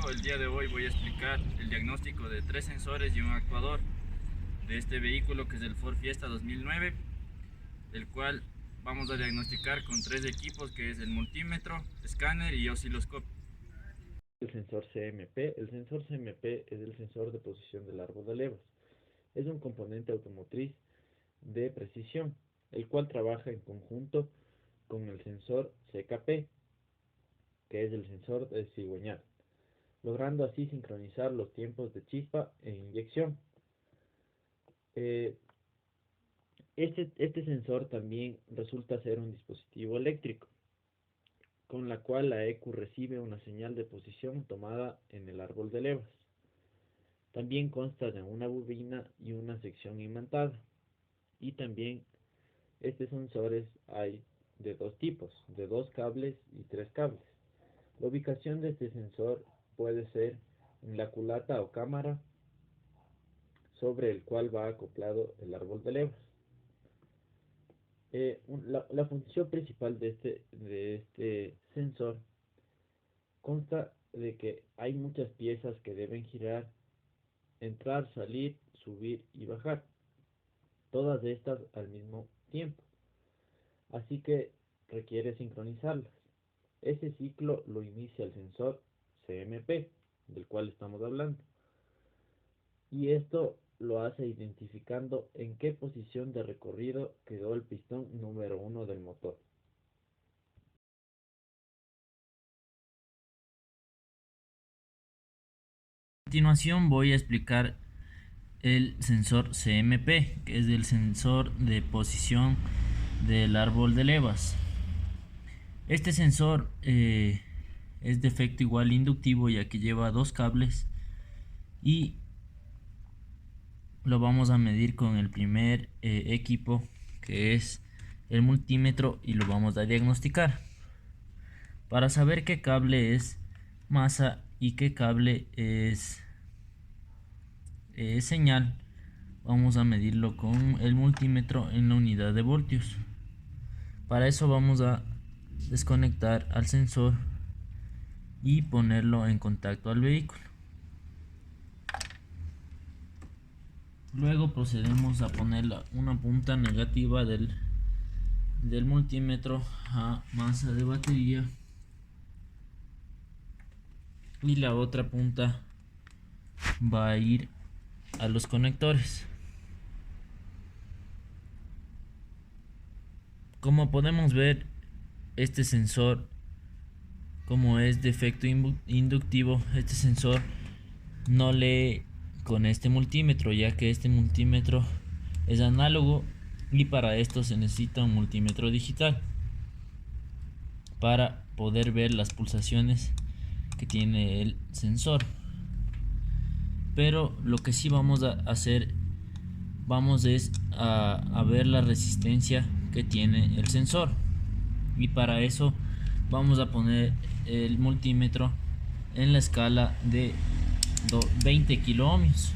Francisco. El día de hoy voy a explicar el diagnóstico de 3 sensores y un actuador de este vehículo, que es el Ford Fiesta 2009, el cual vamos a diagnosticar con 3 equipos, que es el multímetro, escáner y osciloscopio. El sensor CMP. El sensor CMP es el sensor de posición del árbol de levas. Es un componente automotriz de precisión, el cual trabaja en conjunto con el sensor CKP, que es el sensor de cigüeñal, logrando así sincronizar los tiempos de chispa e inyección. Eh, este sensor también resulta ser un dispositivo eléctrico, con la cual la ECU recibe una señal de posición tomada en el árbol de levas. También consta de una bobina y una sección imantada. Y también estos sensores hay de dos tipos, de 2 cables y 3 cables. La ubicación de este sensor puede ser en la culata o cámara sobre el cual va acoplado el árbol de levas. La función principal de este sensor consta de que hay muchas piezas que deben girar, entrar, salir, subir y bajar, todas estas al mismo tiempo, así que requiere sincronizarlas. Ese ciclo lo inicia el sensor CMP, del cual estamos hablando, y esto lo hace identificando en qué posición de recorrido quedó el pistón número 1 del motor. A continuación voy a explicar el sensor CMP, que es el sensor de posición del árbol de levas. Este sensor es de efecto igual inductivo, ya que lleva 2 cables, y lo vamos a medir con el primer equipo, que es el multímetro, y lo vamos a diagnosticar para saber qué cable es masa y qué cable es señal. Vamos a medirlo con el multímetro en la unidad de voltios. Para eso vamos a desconectar al sensor y ponerlo en contacto al vehículo. Luego procedemos a poner una punta negativa del multímetro a masa de batería, y la otra punta va a ir a los conectores. Como podemos ver, este sensor, como es de efecto inductivo, este sensor no lee con este multímetro, ya que este multímetro es análogo, y para esto se necesita un multímetro digital para poder ver las pulsaciones que tiene el sensor. Pero lo que sí vamos a hacer, vamos a ver la resistencia que tiene el sensor, y para eso vamos a poner el multímetro en la escala de 20 kilo ohmios,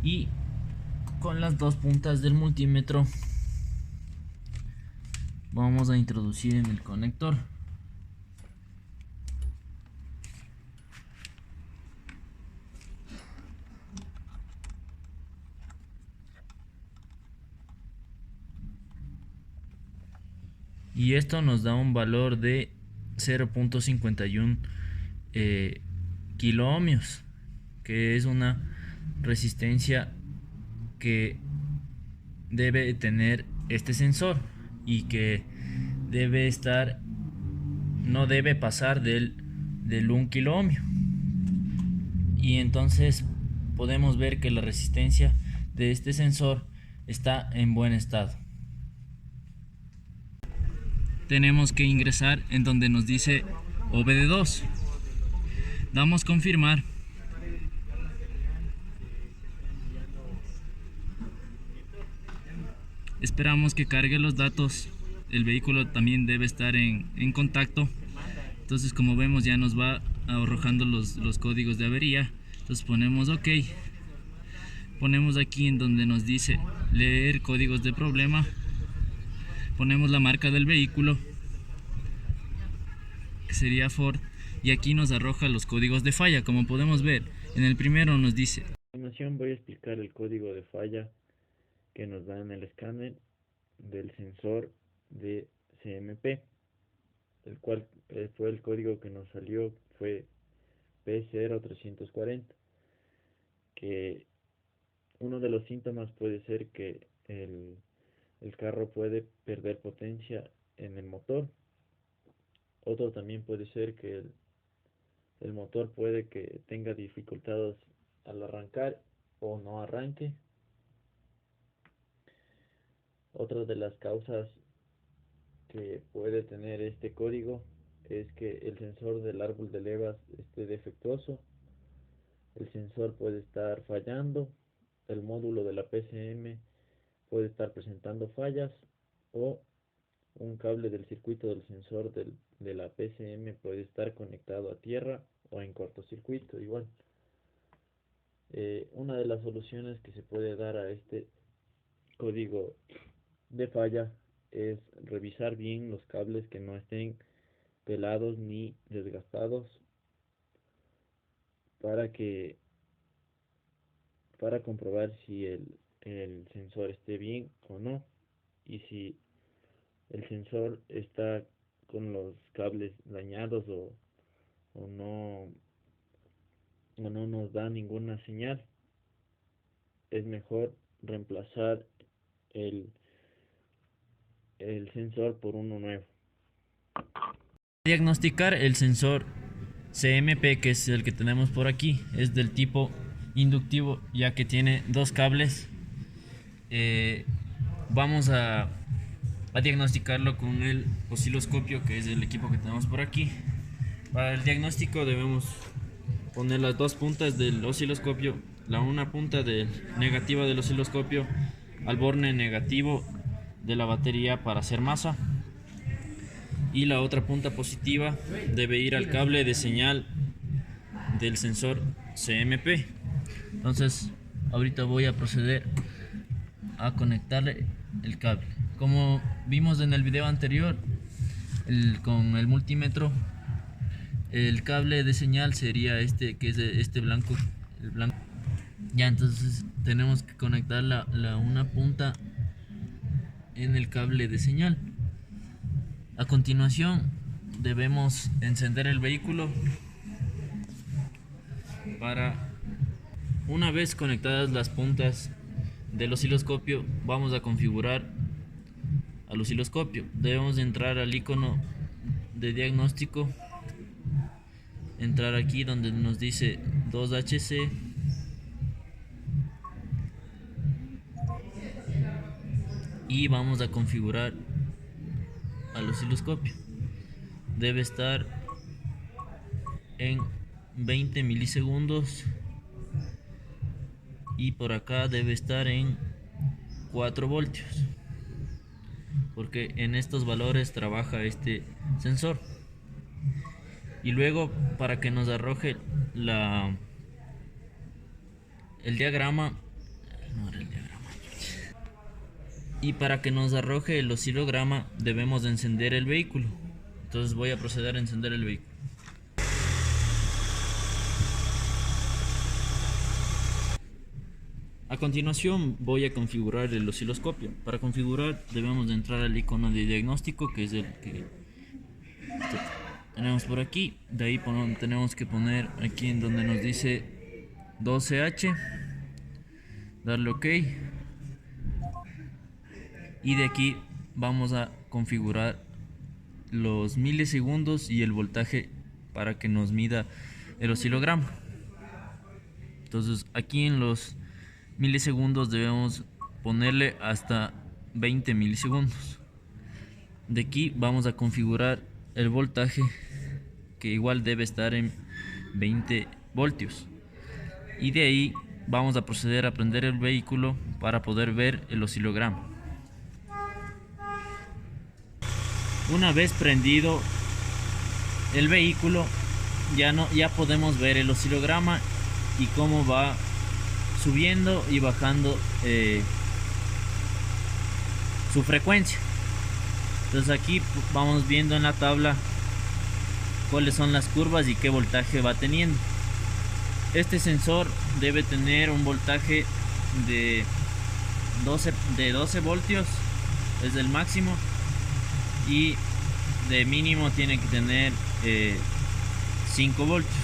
y con las dos puntas del multímetro vamos a introducir en el conector. Y esto nos da un valor de 0.51 kilo ohmios, que es una resistencia que debe tener este sensor, y que debe estar, no debe pasar del 1 kilo ohmio. Y entonces podemos ver que la resistencia de este sensor está en buen estado. Tenemos que ingresar en donde nos dice OBD2. Damos confirmar. Esperamos que cargue los datos. El vehículo también debe estar en contacto. Entonces, como vemos, ya nos va arrojando los códigos de avería. Entonces ponemos OK. Ponemos aquí en donde nos dice leer códigos de problema. Ponemos la marca del vehículo, que sería Ford, y aquí nos arroja los códigos de falla. Como podemos ver, en el primero nos dice: A continuación voy a explicar el código de falla que nos da en el escáner del sensor de CMP, el cual fue el código que nos salió, fue P0340, que uno de los síntomas puede ser que el carro puede perder potencia en el motor. Otro también puede ser que el motor puede que tenga dificultades al arrancar o no arranque. Otra de las causas que puede tener este código es que el sensor del árbol de levas esté defectuoso, el sensor puede estar fallando, el módulo de la PCM puede estar presentando fallas, o un cable del circuito del sensor de la PCM puede estar conectado a tierra o en cortocircuito igual. Una de las soluciones que se puede dar a este código de falla es revisar bien los cables que no estén pelados ni desgastados para que para comprobar si el sensor esté bien o no, y si el sensor está con los cables dañados o no o no nos da ninguna señal, es mejor reemplazar el, el sensor por uno nuevo. diagnosticar el sensor CMP, que es el que tenemos por aquí. Es del tipo inductivo, ya que tiene dos cables. Vamos a diagnosticarlo con el osciloscopio, que es el equipo que tenemos por aquí. Para el diagnóstico debemos poner las dos puntas del osciloscopio, la una punta negativa del osciloscopio al borne negativo de la batería para hacer masa, y la otra punta positiva debe ir al cable de señal del sensor CMP. Entonces ahorita voy a proceder a conectarle el cable. Como vimos en el video anterior, con el multímetro, el cable de señal sería este, que es este blanco, el blanco. Ya, entonces tenemos que conectar una punta en el cable de señal. A continuación debemos encender el vehículo. Una vez conectadas las puntas del osciloscopio, vamos a configurar al osciloscopio. Debemos entrar al icono de diagnóstico, entrar aquí donde nos dice 2HC, y vamos a configurar al osciloscopio. Debe estar en 20 milisegundos y por acá debe estar en 4 voltios, porque en estos valores trabaja este sensor. Y luego, para que nos arroje el diagrama, no era el diagrama, y para que nos arroje el oscilograma debemos de encender el vehículo. Entonces voy a proceder a encender el vehículo. A continuación voy a configurar el osciloscopio. Para configurar debemos de entrar al icono de diagnóstico, que es el que tenemos por aquí. De ahí tenemos que poner aquí en donde nos dice 12H, darle OK, y de aquí vamos a configurar los milisegundos y el voltaje para que nos mida el oscilograma. Entonces aquí en los milisegundos debemos ponerle hasta 20 milisegundos. De aquí vamos a configurar el voltaje, que igual debe estar en 20 voltios, y de ahí vamos a proceder a prender el vehículo para poder ver el oscilograma. Una vez prendido el vehículo, ya podemos ver el oscilograma y cómo va subiendo y bajando su frecuencia. Entonces aquí vamos viendo en la tabla cuáles son las curvas y qué voltaje va teniendo. Este sensor debe tener un voltaje de 12 voltios, es el máximo, y de mínimo tiene que tener 5 voltios.